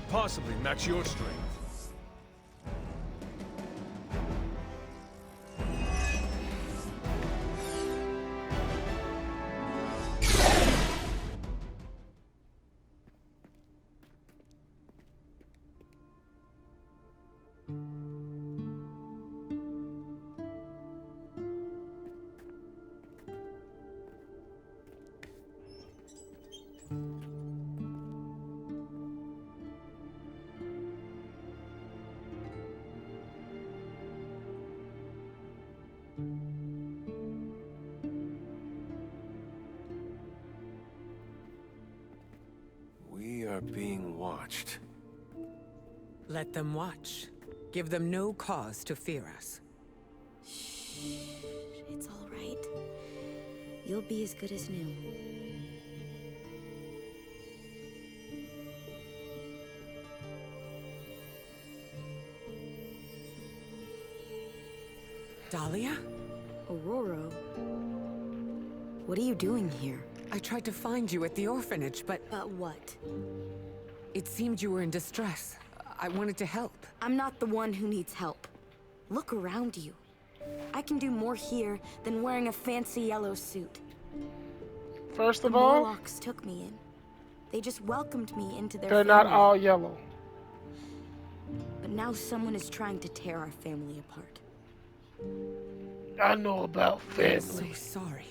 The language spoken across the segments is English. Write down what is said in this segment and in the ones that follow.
can't possibly match your strength. We are being watched. Let them watch. Give them no cause to fear us. Shh. It's all right. You'll be as good as new. Dahlia? Aurora? What are you doing here? I tried to find you at the orphanage, but But what? it seemed you were in distress. I wanted to help. I'm not the one who needs help. Look around you. I can do more here than wearing a fancy yellow suit. First of The all, Morlocks took me in. They just welcomed me into their they're family. not all yellow. But now someone is trying to tear our family apart. I know about I'm so family. sorry.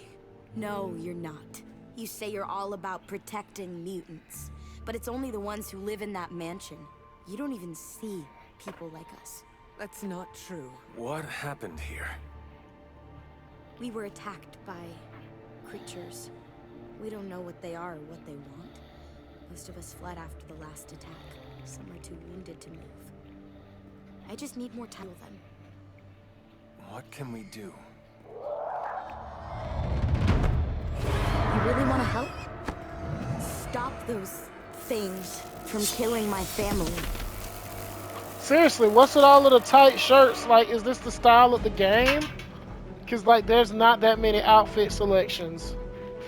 No, you're not. You say you're all about protecting mutants, but it's only the ones who live in that mansion. You don't even see people like us. That's not true. What happened here? We were attacked by creatures. We don't know what they are or what they want. Most of us fled after the last attack. Some are too wounded to move. I just need more time with them. What can we do? You really want to help? Stop those things from killing my family. Seriously, what's with all of the tight shirts? Like, is this the style of the game? Because, like, there's not that many outfit selections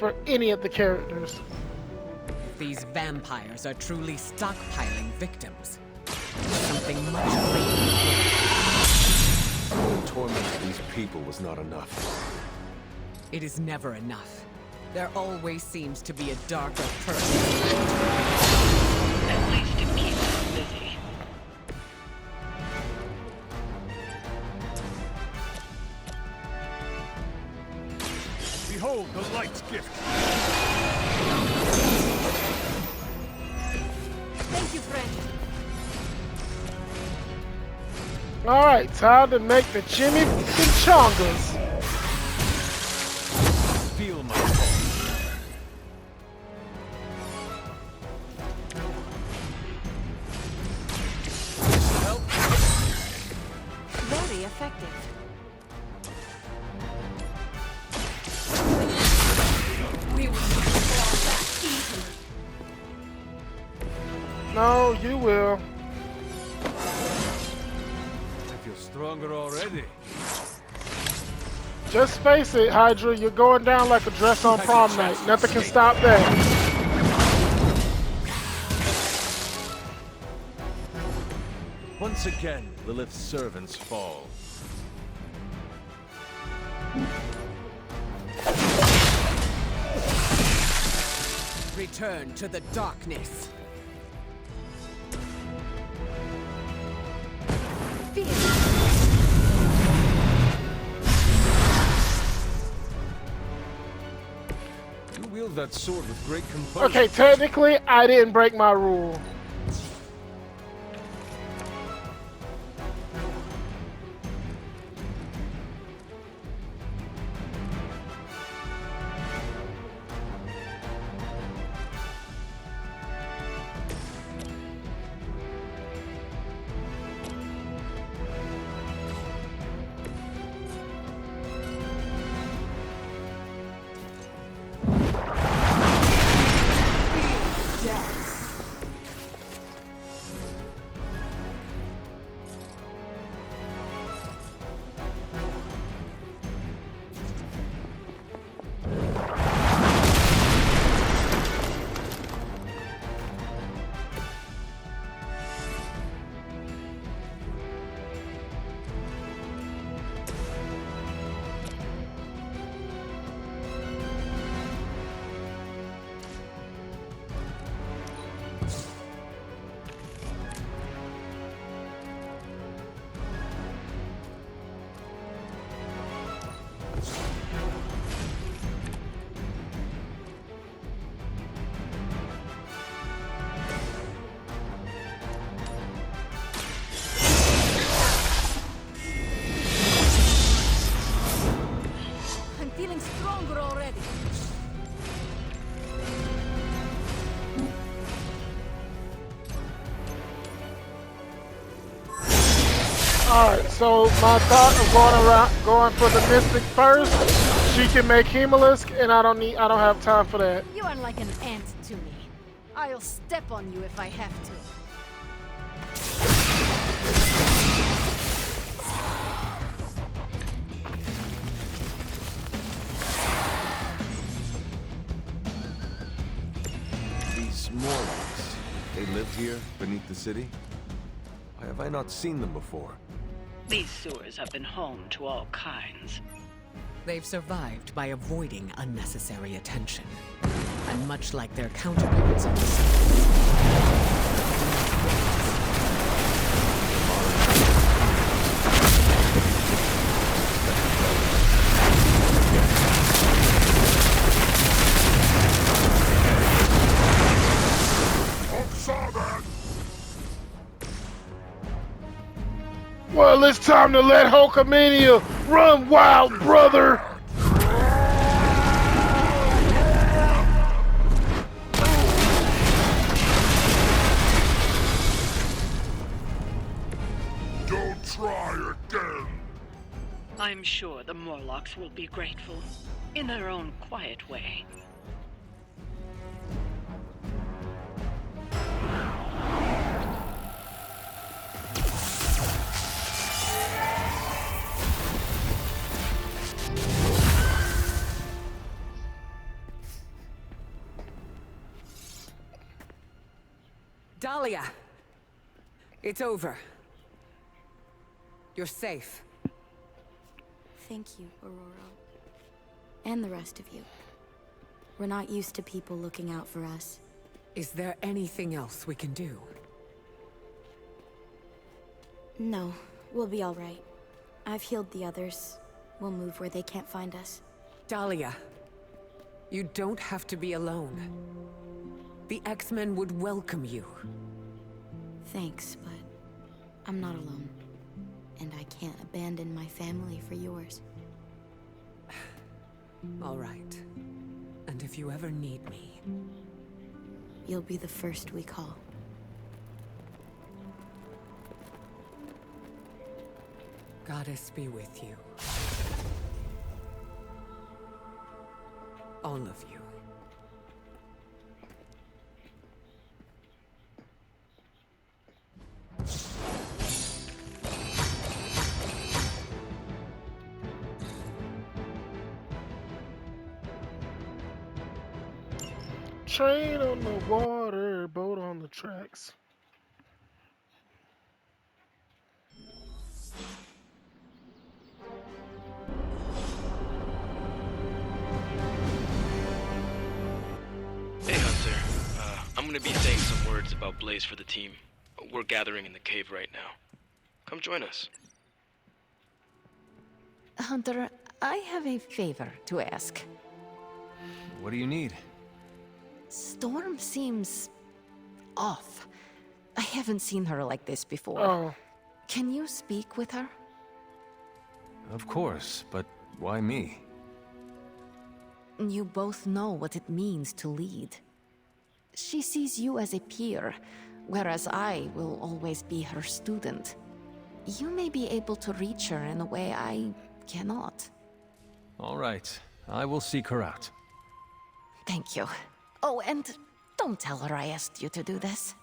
for any of the characters. These vampires are truly stockpiling victims. Something much greater. The torment of these people was not enough. It is never enough. There always seems to be a darker purpose. At least it keeps us busy. Behold the light's gift. Thank you, friend. Alright, time to make the chimichangas. Feel my pulse. Help. Very effective. We will not fall that easily. No, you will. I feel stronger already. Just face it, Hydra, you're going down like a dress on prom night. Nothing can stop that. Once again, Lilith's servants fall. Return to the darkness. You wield that sword with great composure. Okay, technically, I didn't break my rule. Alright, so my thought of going for the Mystic first, she can make Hemalisk, and I don't have time for that. You are like an ant to me. I'll step on you if I have to. These mourns, they live here beneath the city? Why have I not seen them before? These sewers have been home to all kinds. They've survived by avoiding unnecessary attention. And much like their counterparts on the surface, Well, it's time to let Hulkamania run wild, brother! Don't try again. I'm sure the Morlocks will be grateful, in their own quiet way. Dahlia! It's over. You're safe. Thank you, Aurora. And the rest of you. We're not used to people looking out for us. Is there anything else we can do? No, we'll be all right. I've healed the others. We'll move where they can't find us. Dahlia, you don't have to be alone. The X-Men would welcome you. Thanks, but I'm not alone. And I can't abandon my family for yours. All right. And if you ever need me... You'll be the first we call. Goddess be with you. All of you. Train on the water, boat on the tracks. Hey Hunter, I'm gonna be saying some words about Blaze for the team. We're gathering in the cave right now. Come join us. Hunter, I have a favor to ask. What do you need? Storm seems... off. I haven't seen her like this before. Oh. Can you speak with her? Of course, but why me? You both know what it means to lead. She sees you as a peer, whereas I will always be her student. You may be able to reach her in a way I cannot. All right, I will seek her out. Thank you. Oh, and don't tell her I asked you to do this.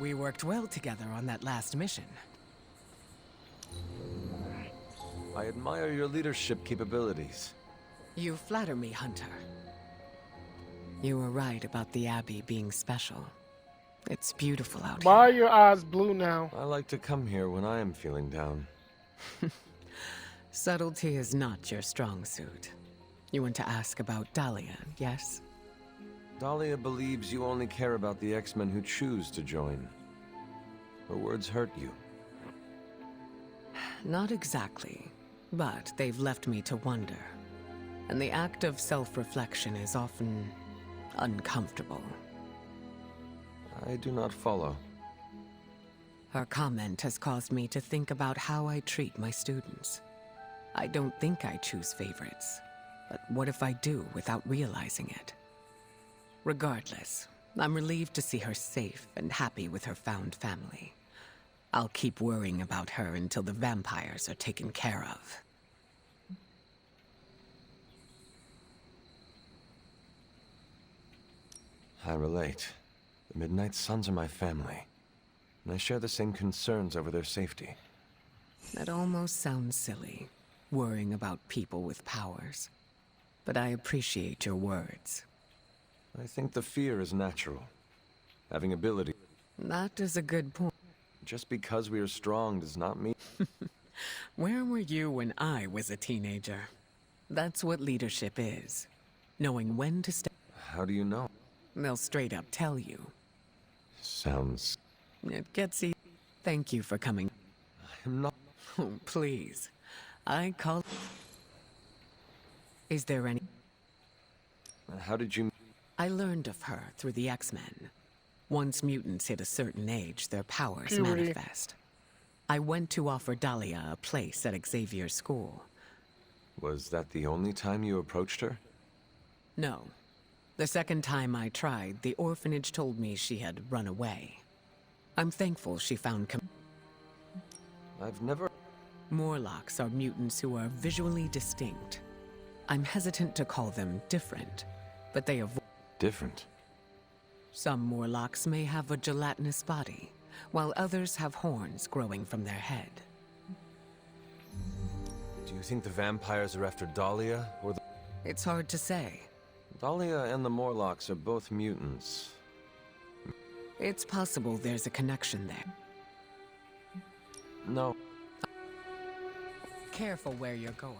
We worked well together on that last mission. I admire your leadership capabilities. You flatter me, Hunter. You were right about the Abbey being special. It's beautiful out Why are here. your eyes blue now? I like to come here when I am feeling down. Subtlety is not your strong suit. You want to ask about Dahlia, yes? Dahlia believes you only care about the X-Men who choose to join. Her words hurt you. Not exactly, but they've left me to wonder. And the act of self-reflection is often uncomfortable. I do not follow. Her comment has caused me to think about how I treat my students. I don't think I choose favorites. But what if I do without realizing it? Regardless, I'm relieved to see her safe and happy with her found family. I'll keep worrying about her until the vampires are taken care of. I relate. The Midnight Suns are my family, and I share the same concerns over their safety. That almost sounds silly, worrying about people with powers. But I appreciate your words. I think the fear is natural. Having ability. That is a good point. Just because we are strong does not mean... Where were you when I was a teenager? That's what leadership is. Knowing when to step. How do you know? They'll straight up tell you. Sounds... It gets easy. Thank you for coming. I'm not... Oh, please. I call... Is there any... How did you... I learned of her through the X-Men. Once mutants hit a certain age, their powers Puberty. manifest. I went to offer Dahlia a place at Xavier's school. Was that the only time you approached her? No. The second time I tried, the orphanage told me she had run away. I'm thankful she found I've never... Morlocks are mutants who are visually distinct. I'm hesitant to call them different, but they avoid... Different? Some Morlocks may have a gelatinous body, while others have horns growing from their head. Do you think the vampires are after Dahlia, or the... It's hard to say. Dahlia and the Morlocks are both mutants. It's possible there's a connection there. No. Careful where you're going.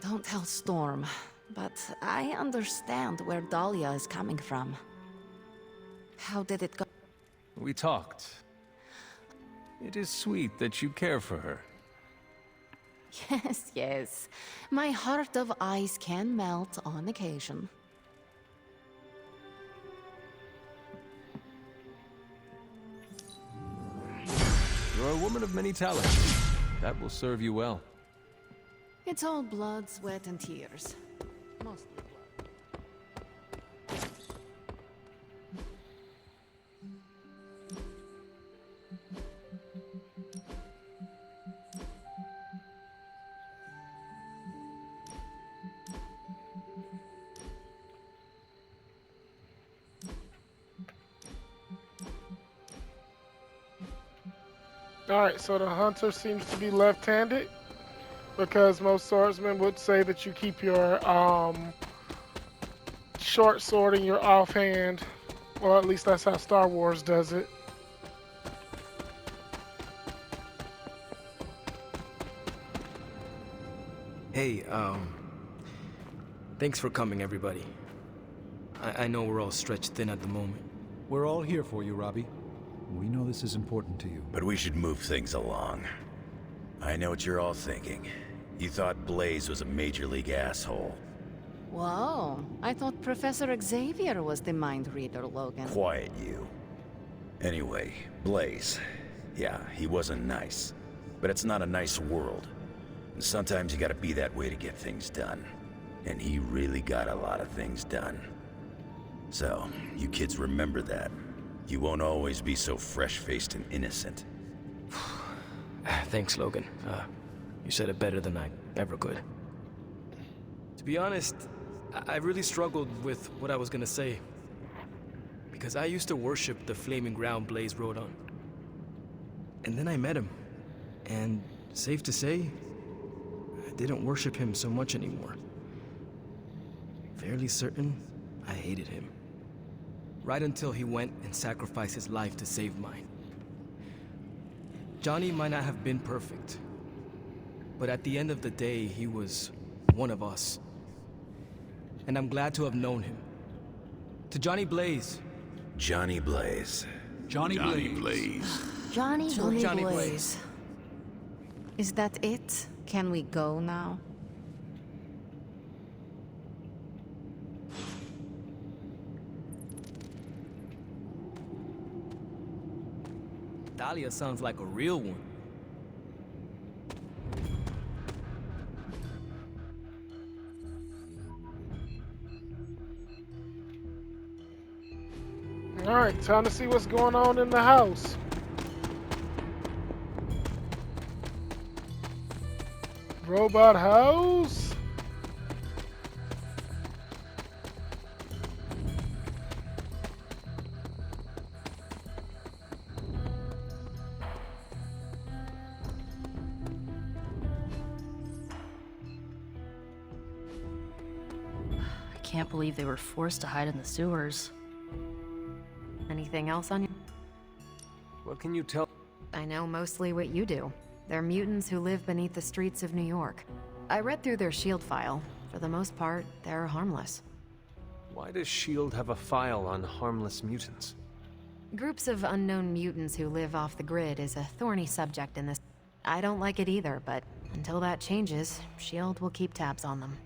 Don't tell Storm, but I understand where Dahlia is coming from. How did it go? We talked. It is sweet that you care for her. Yes, yes. My heart of ice can melt on occasion. You're a woman of many talents. That will serve you well. It's all blood, sweat, and tears. Mostly blood. Alright, so the hunter seems to be left-handed, because most swordsmen would say that you keep your short sword in your offhand. Well, at least that's how Star Wars does it. Hey, thanks for coming, everybody. I know we're all stretched thin at the moment. We're all here for you, Robbie. We know this is important to you. But we should move things along. I know what you're all thinking. You thought Blaze was a major league asshole. Whoa, I thought Professor Xavier was the mind reader, Logan. Quiet, you. Anyway, Blaze. Yeah, he wasn't nice. But it's not a nice world. And sometimes you gotta be that way to get things done. And he really got a lot of things done. So, you kids remember that. You won't always be so fresh-faced and innocent. Thanks, Logan. You said it better than I ever could. To be honest, I really struggled with what I was gonna say. Because I used to worship the flaming ground Blaze rode on. And then I met him. And safe to say, I didn't worship him so much anymore. Fairly certain I hated him. Right until he went and sacrificed his life to save mine. Johnny might not have been perfect, but at the end of the day, he was one of us. And I'm glad to have known him. To Johnny Blaze. Johnny Blaze. Johnny Blaze. Johnny Johnny Blaze. Is that it? Can we go now? Dahlia sounds like a real one. Alright, time to see what's going on in the house. Robot house? I can't believe they were forced to hide in the sewers. Anything else on you? What can you tell? I know mostly what you do. They're mutants who live beneath the streets of New York. I read through their shield file. For the most part, they're harmless. Why does S.H.I.E.L.D. have a file on harmless mutants? Groups of unknown mutants who live off the grid is a thorny subject in this. I don't like it either, but until that changes, S.H.I.E.L.D. will keep tabs on them.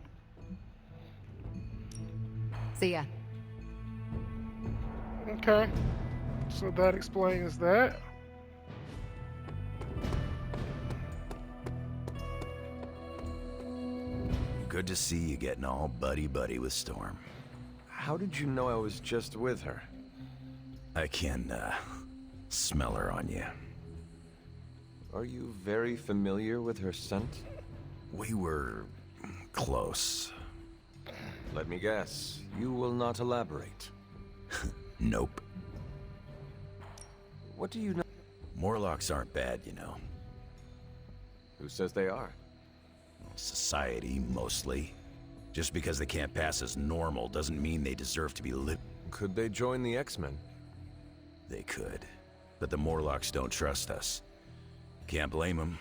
See ya. Okay. So that explains that. Good to see you getting all buddy-buddy with Storm. How did you know I was just with her? I can, smell her on you. Are you very familiar with her scent? We were close. Let me guess. You will not elaborate. Nope. What do you know? Morlocks aren't bad, you know. Who says they are? Society, mostly. Just because they can't pass as normal doesn't mean they deserve to be lived. Could they join the X-Men? They could. But the Morlocks don't trust us. Can't blame them.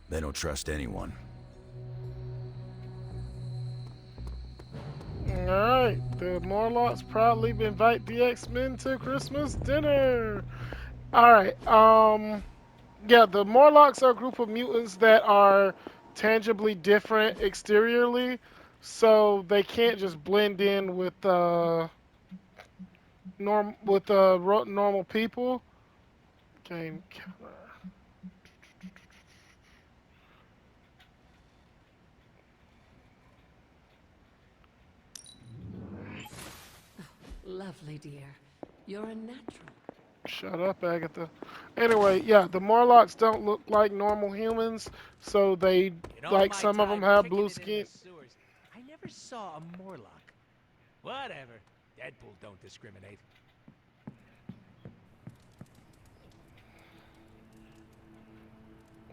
They don't trust anyone. Alright, the Morlocks proudly invite the X-Men to Christmas dinner. Alright, yeah, the Morlocks are a group of mutants that are tangibly different exteriorly, so they can't just blend in with normal people. Game killer. Lovely, dear. You're a natural. Shut up, Agatha. Anyway, yeah, the Morlocks don't look like normal humans, so they, like, some of them have blue skin. I never saw a Morlock. Whatever. Deadpool don't discriminate.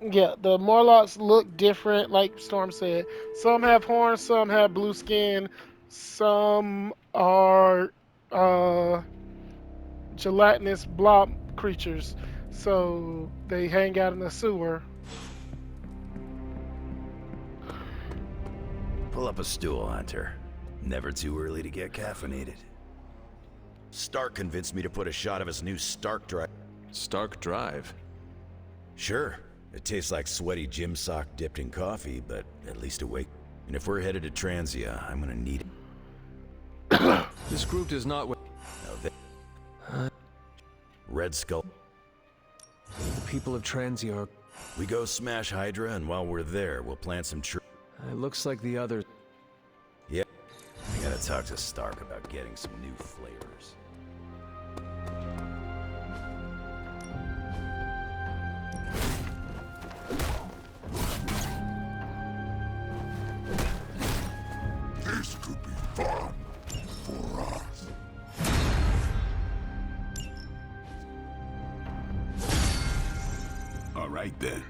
Yeah, the Morlocks look different, like Storm said. Some have horns, some have blue skin, some are gelatinous blob creatures, so they hang out in the sewer. Pull up a stool, Hunter. Never too early to get caffeinated. Stark convinced me to put a shot of his new Stark Drive. Stark Drive? Sure. It tastes like sweaty gym sock dipped in coffee, but at least awake. And if we're headed to Transia, I'm gonna need it. This group does not... No, Red Skull. The people of Transia are... We go smash Hydra, and while we're there, we'll plant some trees. It looks like the others... Yeah. I gotta talk to Stark about getting some new flavors. This could be fun for us. All right then.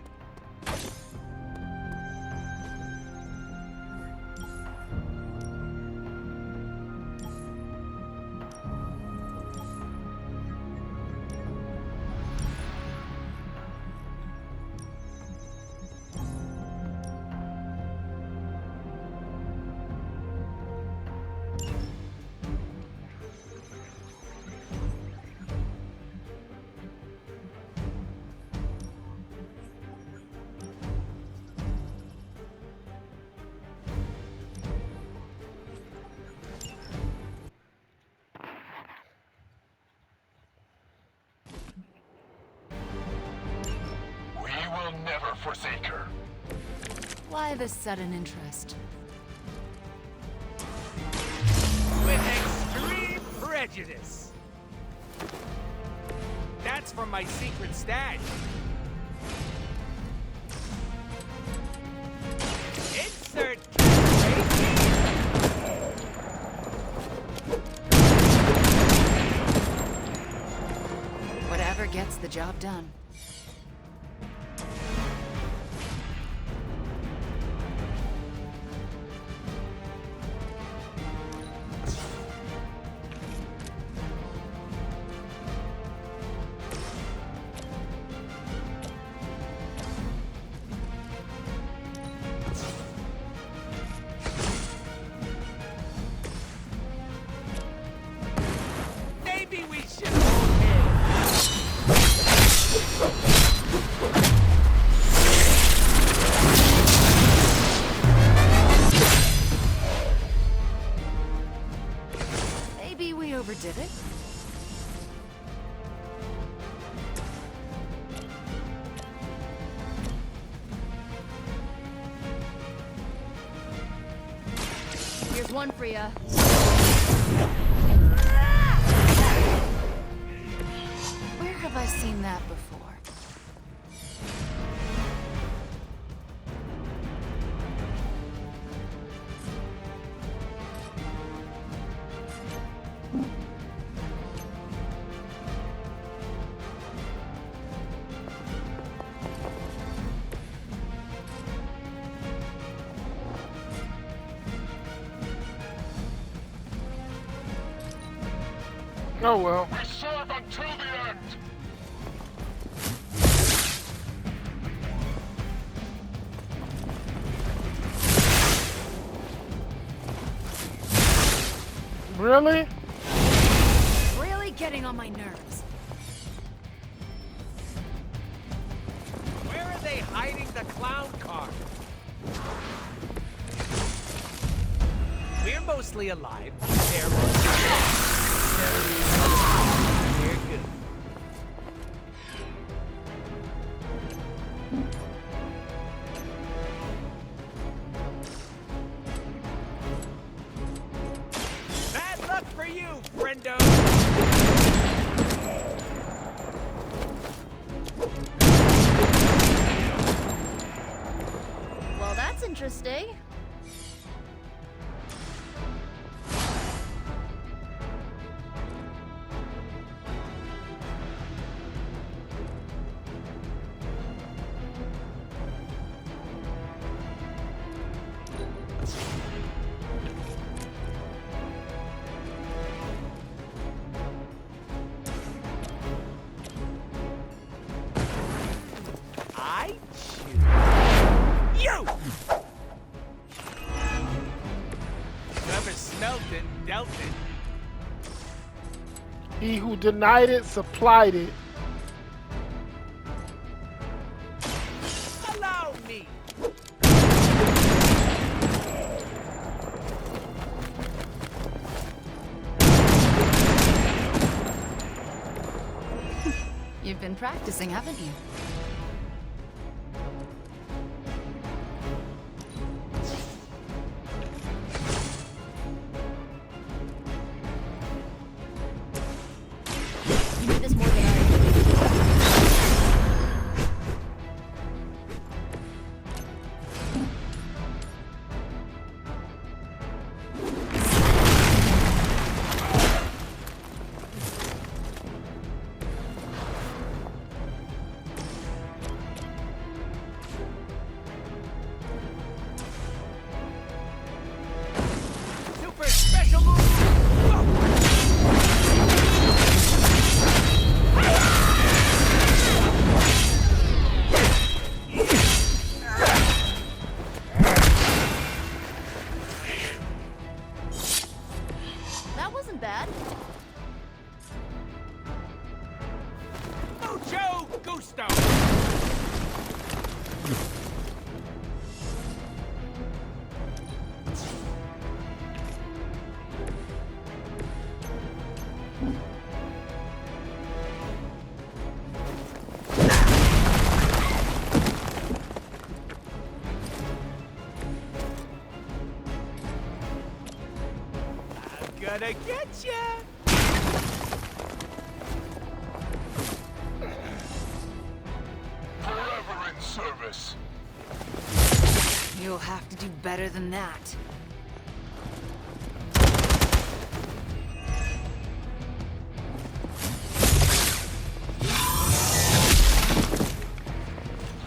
Never forsake her. Why this sudden interest? With extreme prejudice. That's from my secret stash. Insert Whatever gets the job done. Maybe we should. Maybe we overdid it. Here's one for ya. Where have I seen that before? Oh well. We serve until the end. Really? Really getting on my nerves. Where are they hiding the clown car? We're mostly alive. They're We're good. Bad luck for you, friendo. Well, that's interesting. I choose you. Whoever smelt it, dealt it. He who denied it supplied it. Allow me. You've been practicing, haven't you? You need this more than I Super special move. That wasn't bad. Mucho gusto. I'm gonna get ya. You'll have to do better than that.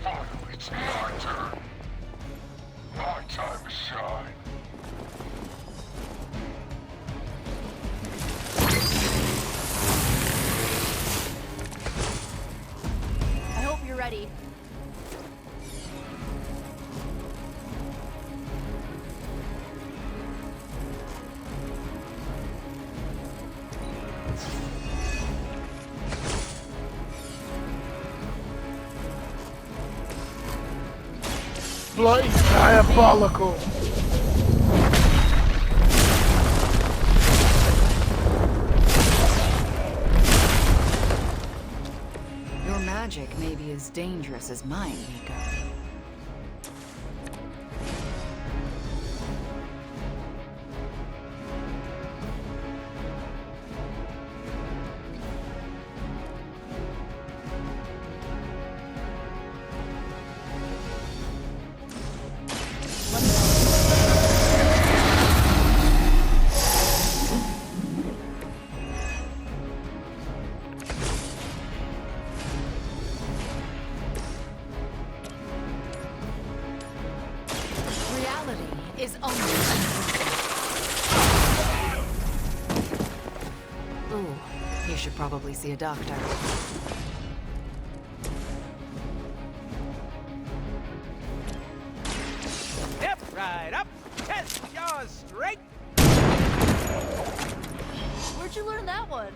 Finally, it's my turn. My time to shine. I hope you're ready. Bloody diabolical. Your magic may be as dangerous as mine, Nico. Is only. Ooh, you should probably see a doctor. Step right up. Test yours straight. Where'd you learn that one?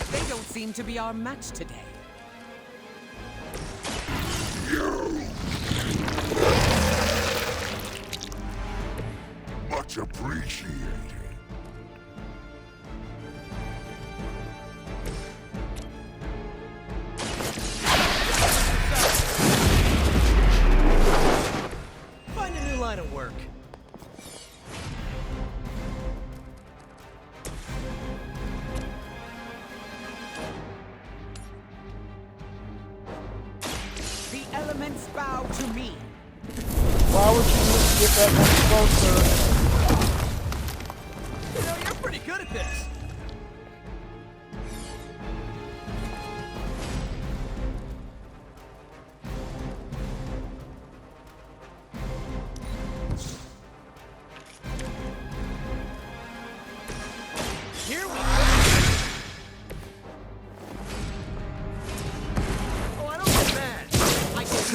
They don't seem to be our match today. Much appreciated. Find a new line of work. The elements bow to me. Why would you need to get that much closer? You know, you're pretty good at this. Here we go. Oh, I don't get mad. I get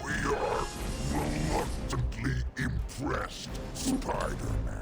We are reluctantly impressed, Spider-Man.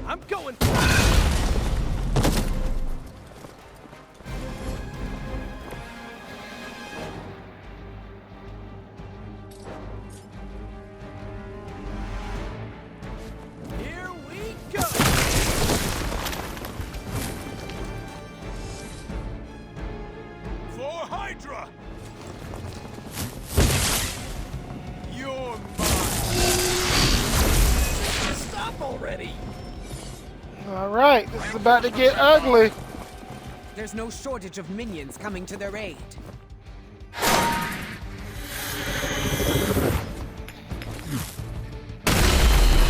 I'm going for it. right, this is about to get ugly. There's no shortage of minions coming to their aid.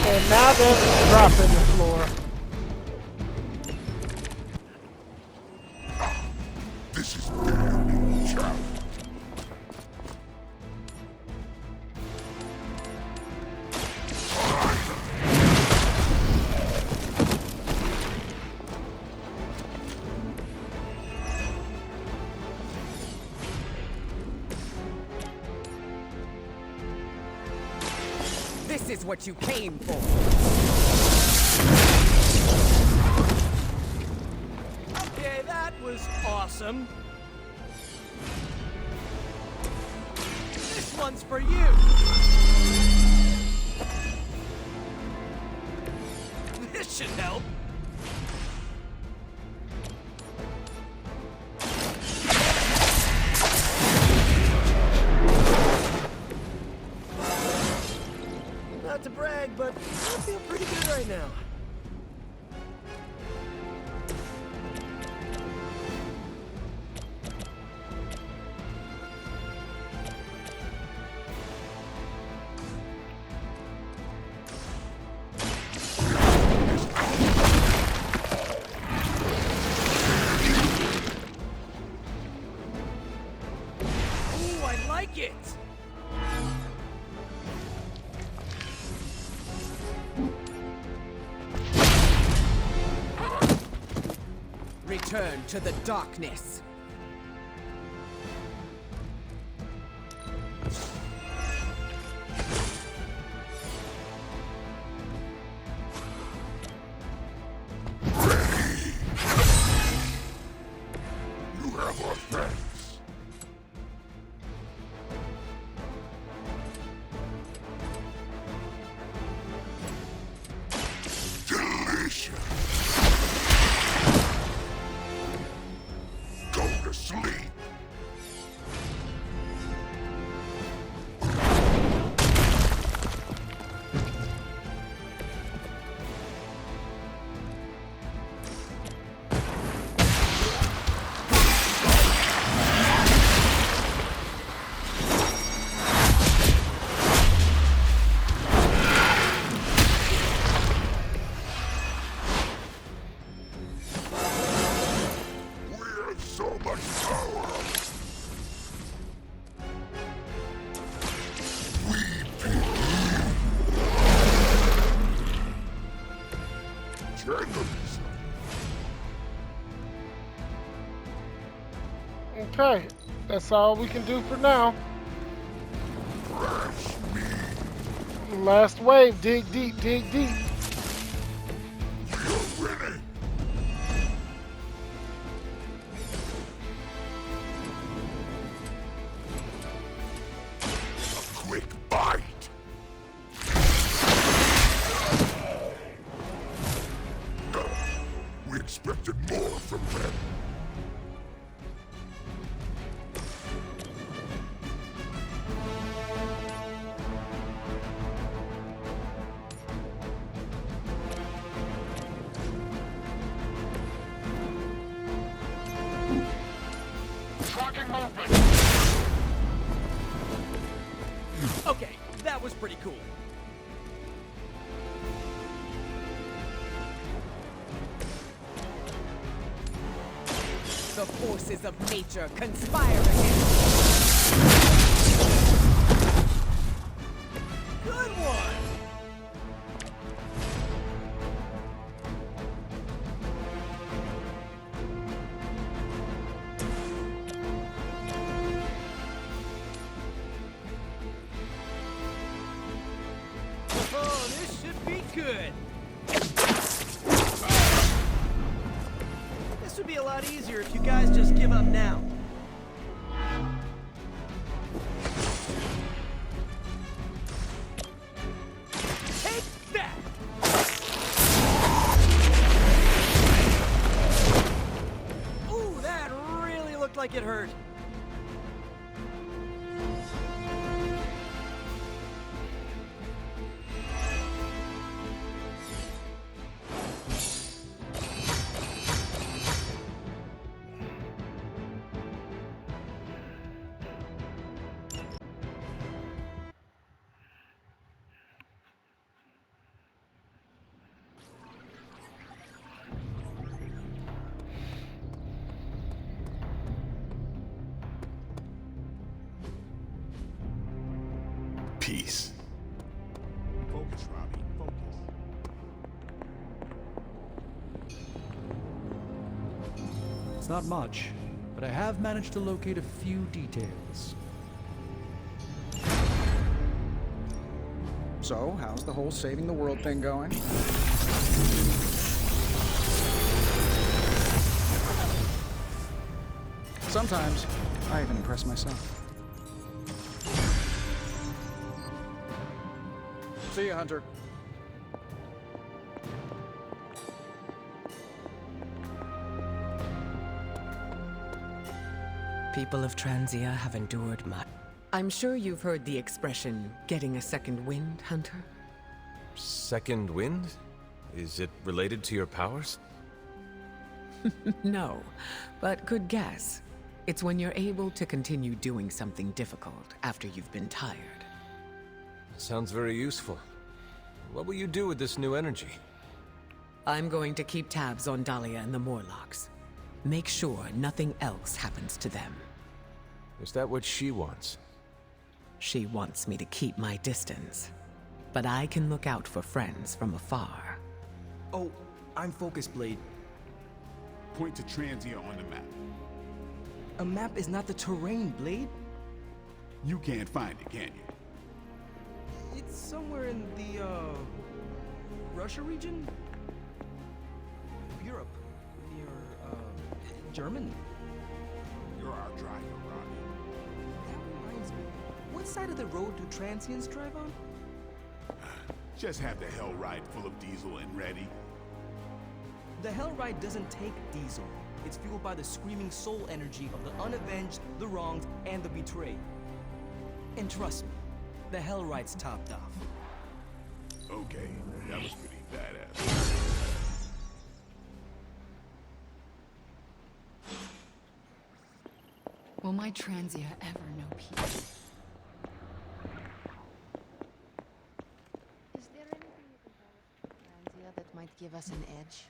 And now they're dropping the floor. This is damn chaff. This is what you came for. Okay, that was awesome. This one's for you. This should help. Not to brag, but I feel pretty good right now. Ooh, I like it! Return to the darkness. You have our thanks. Delicious. Go to sleep. We have so much power. We journalism. Okay, that's all we can do for now. Fresh meat. Last wave, dig deep, dig deep. You're winning. A quick bite. We expected more from them. Tracking movement. Okay, that was pretty cool. The forces of nature conspire against. Good one! Oh, this should be good. This would be a lot easier if you guys just give up now. Take that! Ooh, that really looked like it hurt. peace. Focus, Robbie. Focus. It's not much, but I have managed to locate a few details. So, how's the whole saving the world thing going? Sometimes, I even impress myself. See ya, Hunter. People of Transia have endured much. I'm sure you've heard the expression, getting a second wind, Hunter? Second wind? Is it related to your powers? No, but good guess. It's when you're able to continue doing something difficult after you've been tired. Sounds very useful. What will you do with this new energy? I'm going to keep tabs on Dahlia and the Morlocks. Make sure nothing else happens to them. Is that what she wants? She wants me to keep my distance. But I can look out for friends from afar. Oh, I'm focused, Blade. Point to Transia on the map. A map is not the terrain, Blade. You can't find it, can you? It's somewhere in the, Russia region? Europe. Near, Germany. You're our driver, Robbie. That reminds me. What side of the road do transients drive on? Just have the Hell Ride full of diesel and ready. The Hell Ride doesn't take diesel. It's fueled by the screaming soul energy of the unavenged, the wronged, and the betrayed. And trust me, the Hell Ride's topped off. Okay, that was pretty badass. Will my Transia ever know peace? Is there anything you can tell us about Transia that might give us an edge?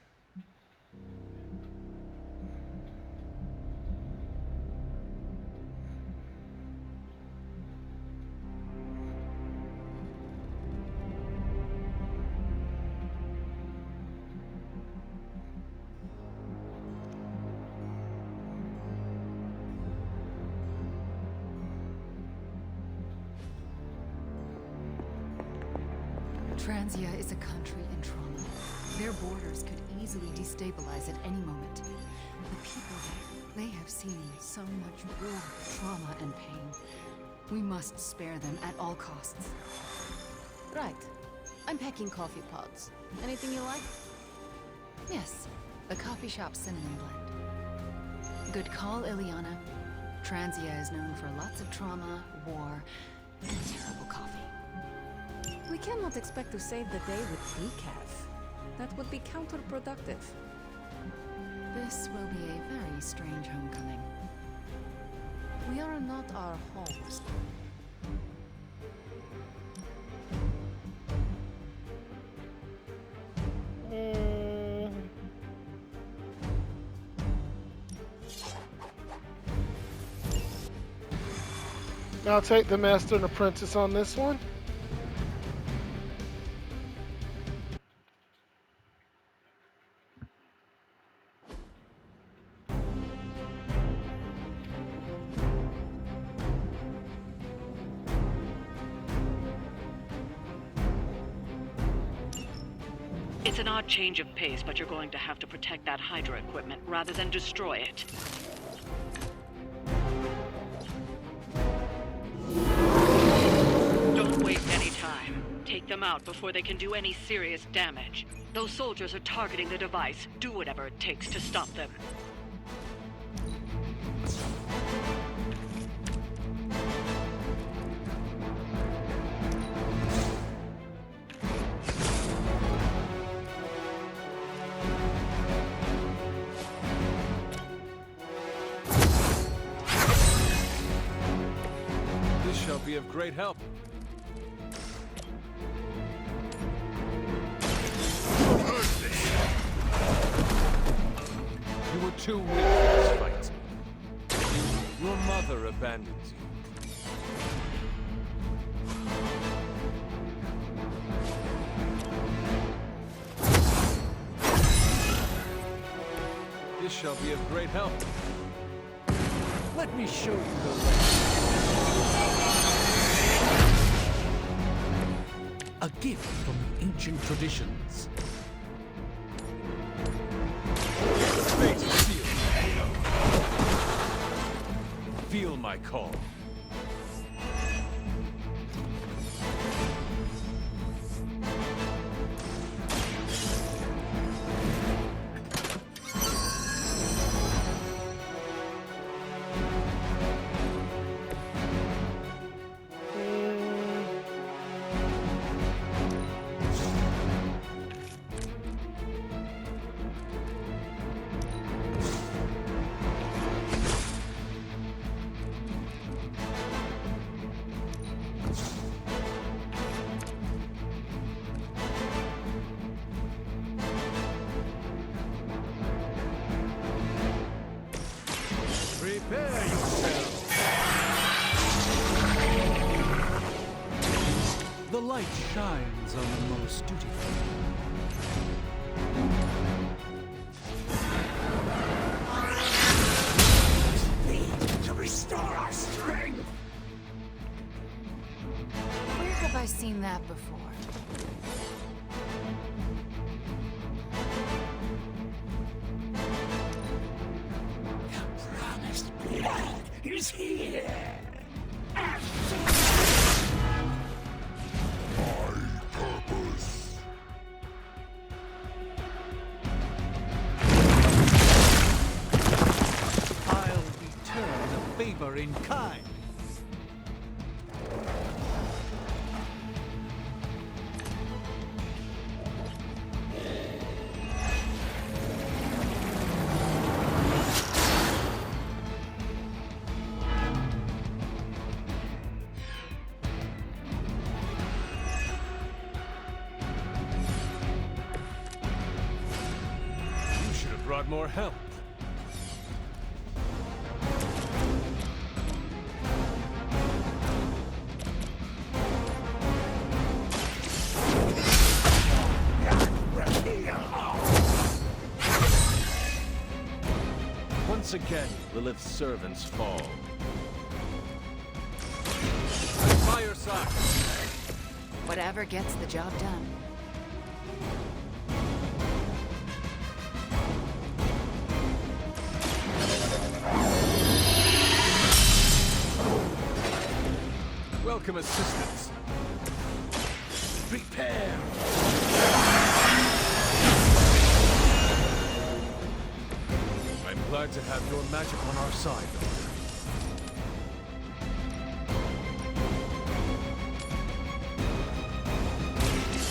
Transia is a country in trauma. Their borders could easily destabilize at any moment. The people there, they have seen so much war, trauma, and pain. We must spare them at all costs. Right. I'm packing coffee pods. Anything you like? Yes, the coffee shop cinnamon blend. Good call, Ileana. Transia is known for lots of trauma, war, and terrible coffee. We cannot expect to save the day with decaf. That would be counterproductive. This will be a very strange homecoming. We are not our homes. I'll take the Master and Apprentice on this one. It's an odd change of pace, but you're going to have to protect that Hydra equipment rather than destroy it. Don't waste any time. Take them out before they can do any serious damage. Those soldiers are targeting the device. Do whatever it takes to stop them. Shall be of great help. You were too weak for this fight. Your mother abandoned you. This shall be of great help. Let me show you the way. A gift from ancient traditions. Fate is sealed. Feel my call. Prepare yourself. The light shines on the most dutiful. To restore our strength. Where have I seen that before? Promised blood is here. My purpose. I'll return the favor in kind. You should have brought more help. Once again, Lilith's servants fall. By your side. Whatever gets the job done. Welcome assistance. Prepare. I'm glad to have your magic on our side.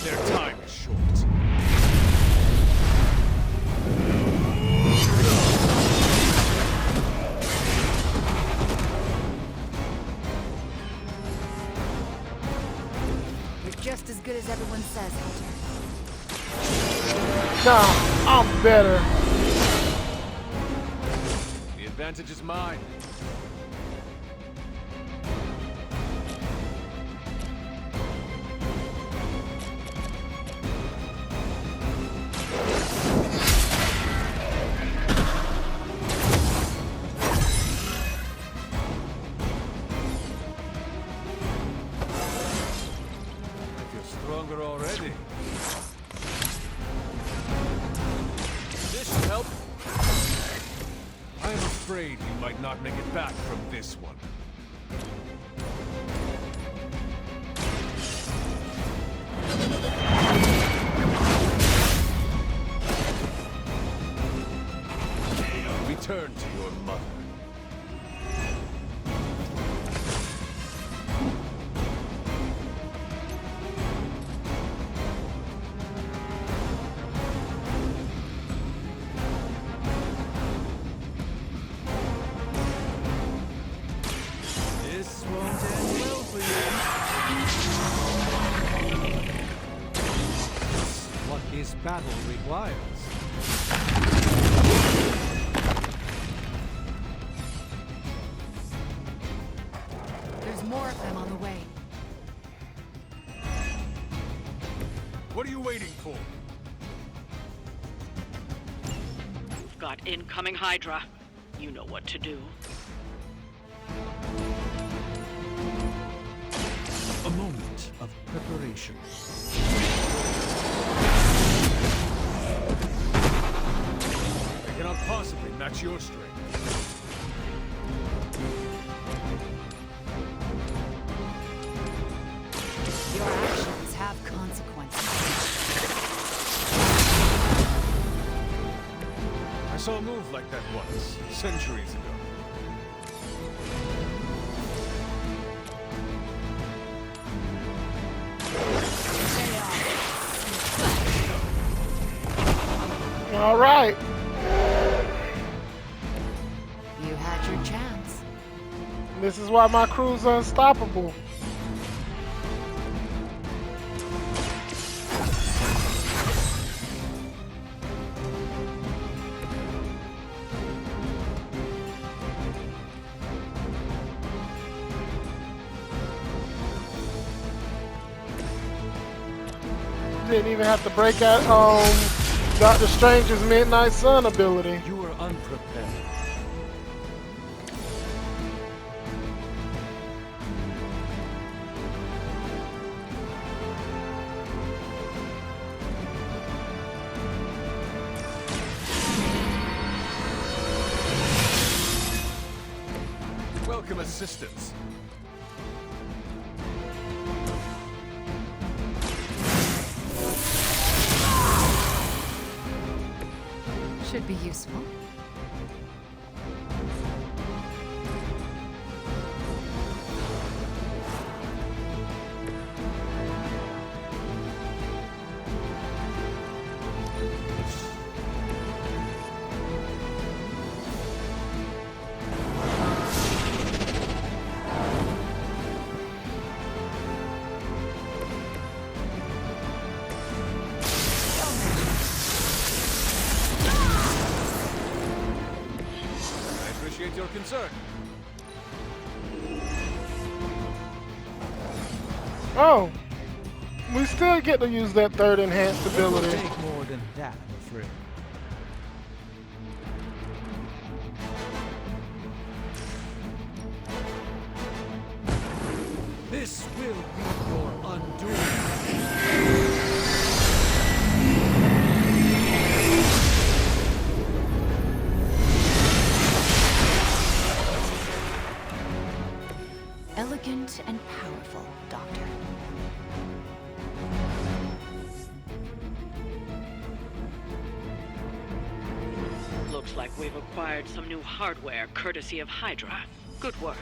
Their time is short. You're just as good as everyone says, Hunter. Nah, I'm better. The advantage is mine. Stronger already. This should help. I'm afraid you might not make it back from this one. Return to your mother. This won't end well for you. What this battle requires. There's more of them on the way. What are you waiting for? We've got incoming Hydra. You know what to do. A moment of preparation. I cannot possibly match your strength. Your actions have consequences. I saw a move like that once, centuries ago. All right. You had your chance. This is why my crew's unstoppable. Didn't even have to break out Doctor Strange's Midnight Sun ability. You were unprepared. Welcome assistance. Should be useful. Your concern. Oh, we still get to use that third enhanced ability. It will take more than that, I'm afraid. This will be your undoing. Elegant and powerful, Doctor. Looks like we've acquired some new hardware courtesy of Hydra. Good work.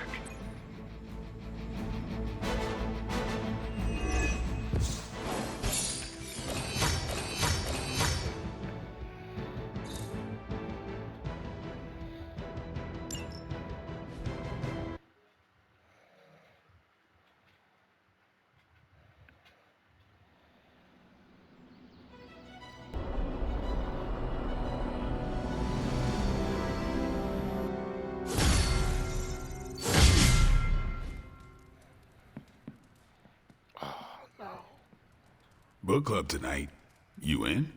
Book club tonight. You in?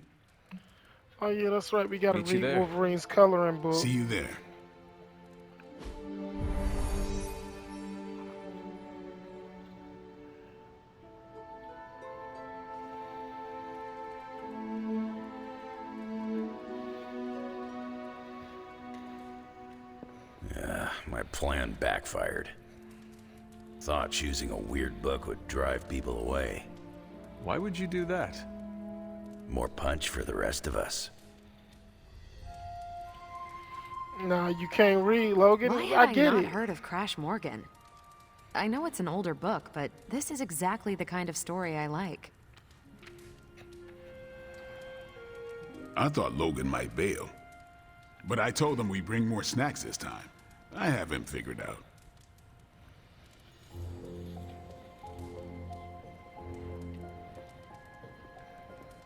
Oh yeah, that's right. We gotta Meet you read there. Wolverine's coloring book. See you there. My plan backfired. Thought choosing a weird book would drive people away. Why would you do that? More punch for the rest of us. Nah, you can't read, Logan. Why I have get I not it. heard of Crash Morgan? I know it's an older book, but this is exactly the kind of story I like. I thought Logan might bail. But I told him we'd bring more snacks this time. I have him figured out.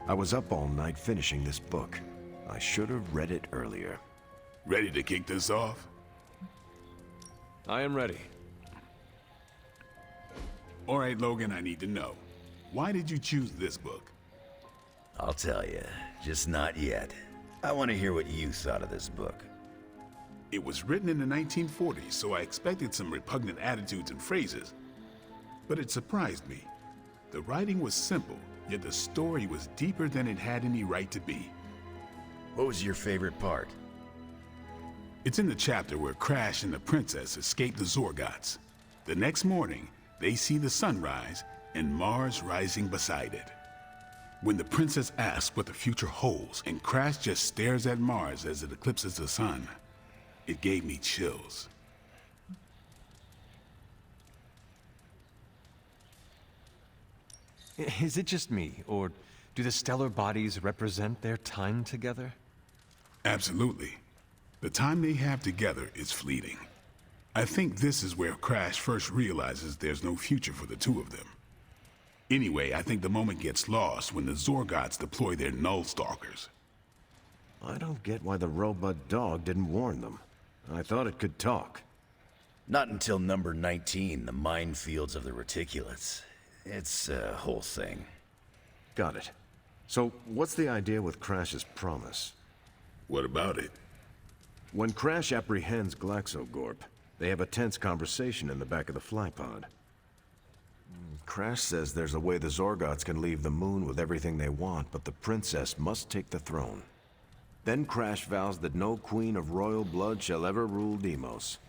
I was up all night finishing this book. I should have read it earlier. Ready to kick this off? I am ready. All right, Logan, I need to know. Why did you choose this book? I'll tell you, just not yet. I want to hear what you thought of this book. It was written in the 1940s, so I expected some repugnant attitudes and phrases. But it surprised me. The writing was simple, yet the story was deeper than it had any right to be. What was your favorite part? It's in the chapter where Crash and the princess escape the Zorgots. The next morning, they see the sun rise and Mars rising beside it. When the princess asks what the future holds and Crash just stares at Mars as it eclipses the sun, it gave me chills. Is it just me, or do the stellar bodies represent their time together? Absolutely. The time they have together is fleeting. I think this is where Crash first realizes there's no future for the two of them. Anyway, I think the moment gets lost when the Zorgots deploy their Null Stalkers. I don't get why the robot dog didn't warn them. I thought it could talk. Not until number 19, the minefields of the reticulates. It's a whole thing. Got it. So, what's the idea with Crash's promise? What about it? When Crash apprehends Glaxogorp, they have a tense conversation in the back of the flypod. Crash says there's a way the Zorgots can leave the moon with everything they want, but the princess must take the throne. Then Crash vows that no queen of royal blood shall ever rule Deimos.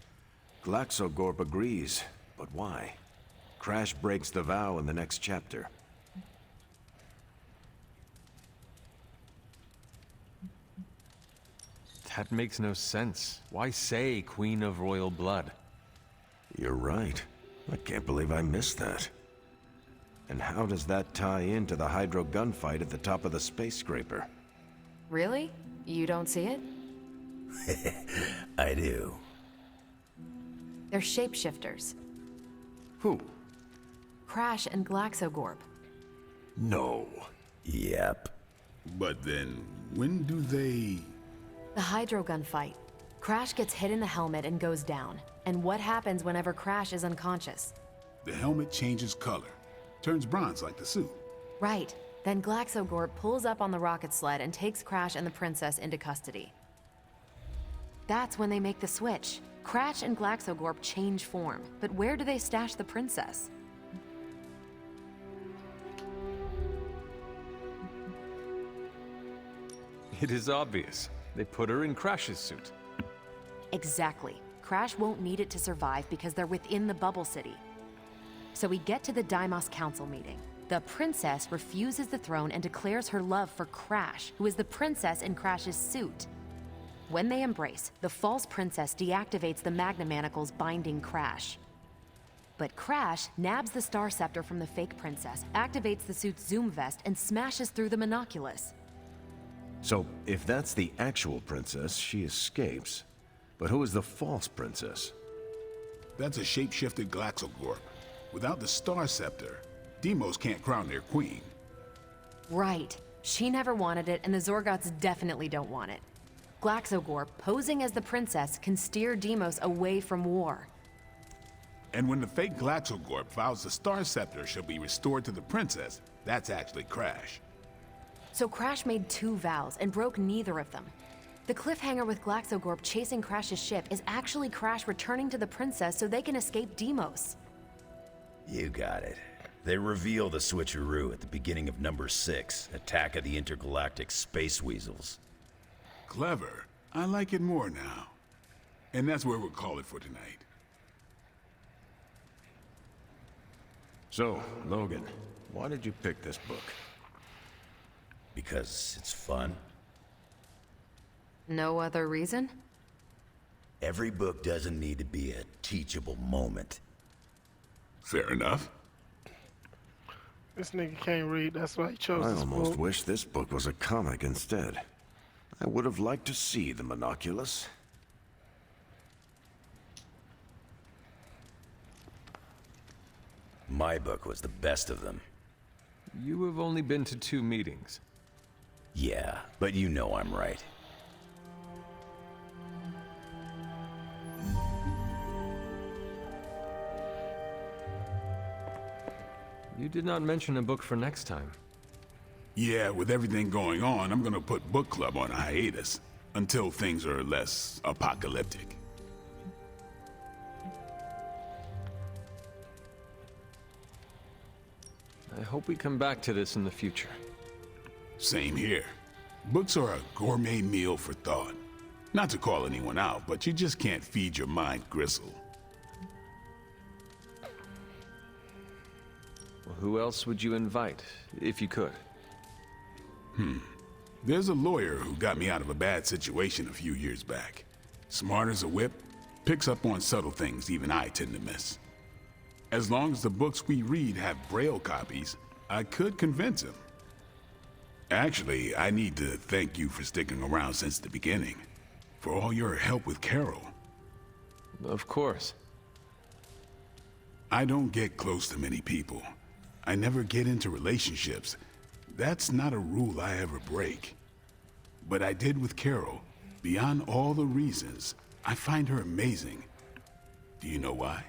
Glaxogorp agrees, but why? Crash breaks the vow in the next chapter. That makes no sense. Why say Queen of Royal Blood? You're right. I can't believe I missed that. And how does that tie into the Hydro gunfight at the top of the space scraper? Really? You don't see it? I do. They're shapeshifters. Who? Crash and Glaxogorp. No. Yep. But then, when do they... The Hydro gunfight. Crash gets hit in the helmet and goes down. And what happens whenever Crash is unconscious? The helmet changes color. Turns bronze like the suit. Right. Then Glaxogorp pulls up on the rocket sled and takes Crash and the princess into custody. That's when they make the switch. Crash and Glaxogorp change form, but where do they stash the princess? It is obvious. They put her in Crash's suit. Exactly. Crash won't need it to survive because they're within the bubble city. So we get to the Deimos Council meeting. The princess refuses the throne and declares her love for Crash, who is the princess in Crash's suit. When they embrace, the false princess deactivates the Magna Manacles binding Crash. But Crash nabs the Star Scepter from the fake princess, activates the suit's Zoom vest, and smashes through the monoculus. So, if that's the actual princess, she escapes. But who is the false princess? That's a shape-shifted Glaxogorp. Without the Star Scepter, Deimos can't crown their queen. Right. She never wanted it, and the Zorgots definitely don't want it. Glaxogorp, posing as the princess, can steer Deimos away from war. And when the fake Glaxogorp vows the Star Scepter shall be restored to the princess, that's actually Crash. So Crash made two vows and broke neither of them. The cliffhanger with Glaxogorp chasing Crash's ship is actually Crash returning to the princess so they can escape Deimos. You got it. They reveal the switcheroo at the beginning of number 6, Attack of the Intergalactic Space Weasels. Clever. I like it more now. And that's where we'll call it for tonight. So, Logan, why did you pick this book? Because it's fun. No other reason? Every book doesn't need to be a teachable moment. Fair enough. This nigga can't read, that's why he chose I this almost book. wish this book was a comic instead. I would have liked to see the monoculus. My book was the best of them. You have only been to 2 meetings. Yeah, but you know I'm right. You did not mention a book for next time. Yeah, with everything going on, I'm gonna put book club on a hiatus until things are less apocalyptic. I hope we come back to this in the future. Same here. Books are a gourmet meal for thought. Not to call anyone out, but you just can't feed your mind gristle. Well, who else would you invite, if you could? There's a lawyer who got me out of a bad situation a few years back. Smart as a whip, picks up on subtle things even I tend to miss. As long as the books we read have Braille copies, I could convince him. Actually, I need to thank you for sticking around since the beginning. For all your help with Carol. Of course. I don't get close to many people. I never get into relationships. That's not a rule I ever break. But I did with Carol. Beyond all the reasons, I find her amazing. Do you know why?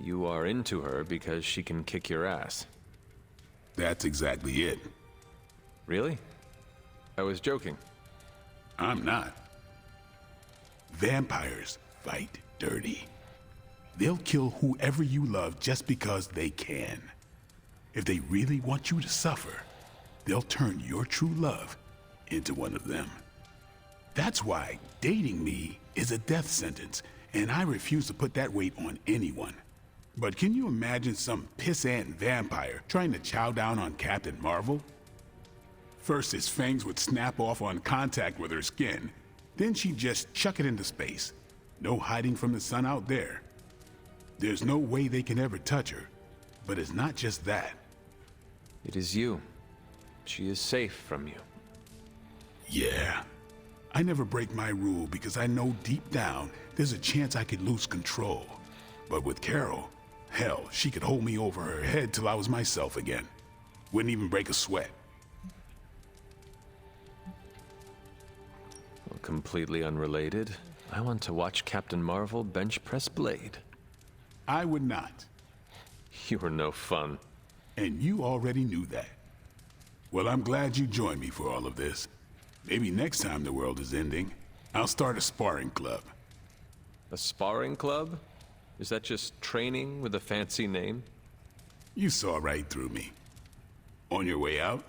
You are into her because she can kick your ass. That's exactly it. Really? I was joking. I'm not. Vampires fight dirty. They'll kill whoever you love just because they can. If they really want you to suffer, they'll turn your true love into one of them. That's why dating me is a death sentence, and I refuse to put that weight on anyone. But can you imagine some pissant vampire trying to chow down on Captain Marvel? First, his fangs would snap off on contact with her skin. Then she'd just chuck it into space. No hiding from the sun out there. There's no way they can ever touch her. But it's not just that. It is you. She is safe from you. Yeah. I never break my rule because I know deep down there's a chance I could lose control. But with Carol, hell, she could hold me over her head till I was myself again. Wouldn't even break a sweat. Well, completely unrelated. I want to watch Captain Marvel bench press Blade. I would not. You are no fun. And you already knew that. Well, I'm glad you joined me for all of this. Maybe next time the world is ending, I'll start a sparring club. A sparring club? Is that just training with a fancy name? You saw right through me. On your way out?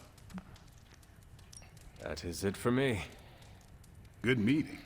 That is it for me. Good meeting.